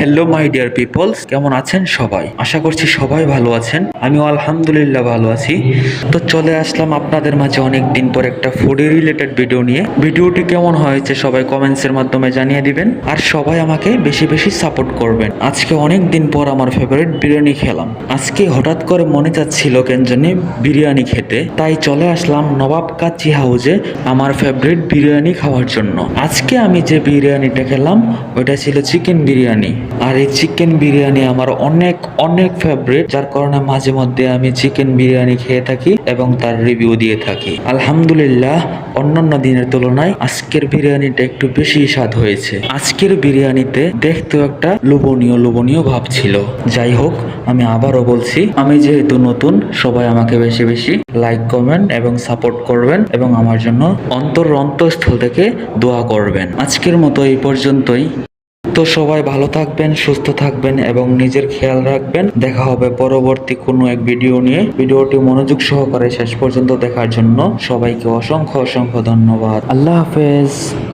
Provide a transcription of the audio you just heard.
Hello my dear people's, কেমন আছেন সবাই? আশা করছি সবাই ভালো আছেন। আমিও আলহামদুলিল্লাহ ভালো আছি। তো চলে আসলাম আপনাদের মাঝে অনেক দিন পর একটা ফুডি রিলেটেড ভিডিও নিয়ে। ভিডিওটি কেমন হয়েছে সবাই কমেন্টসের মাধ্যমে জানিয়ে দিবেন, আর সবাই আমাকে বেশি বেশি সাপোর্ট করবেন। আজকে অনেক দিন পর আমার ফেভারিট বিরিয়ানি খেলাম। আজকে হঠাৎ করে মনে চাচ্ছিল কেন জানি বিরিয়ানি খেতে, তাই চলে আসলাম নবাব কাচ্চি হাউজে আমার ফেভারিট বিরিয়ানি খাওয়ার জন্য। আজকে আমি যে বিরিয়ানিটা খেলাম ওইটা ছিল চিকেন বিরিয়ানি। আর এই চিকেন বিরিয়ানি আমার অনেক অনেক ফেভারিট, যার কারণে মাঝে মধ্যে আমি চিকেন বিরিয়ানি খেয়ে থাকি এবং তার রিভিউ দিয়ে থাকি। আলহামদুলিল্লাহ, অন্যান্য দিনের তুলনায় আজকের বিরিয়ানিটা একটু বেশি স্বাদ হয়েছে। আজকের বিরিয়ানিতে দেখতেও একটা লোভনীয় লোভনীয় ভাব ছিল। যাই হোক, আমি আবারও বলছি, আমি যেহেতু নতুন, সবাই আমাকে বেশি বেশি লাইক, কমেন্ট এবং সাপোর্ট করবেন এবং আমার জন্য অন্তঃস্থল থেকে দোয়া করবেন। আজকের মতো এই পর্যন্তই। তো সবাই ভালো থাকবেন, সুস্থ থাকবেন এবং নিজের খেয়াল রাখবেন। দেখা হবে পরবর্তী কোনো এক ভিডিও নিয়ে। ভিডিওটি মনোযোগ সহকারে শেষ পর্যন্ত দেখার জন্য সবাইকে অসংখ্য অসংখ্য ধন্যবাদ। আল্লাহ হাফেজ।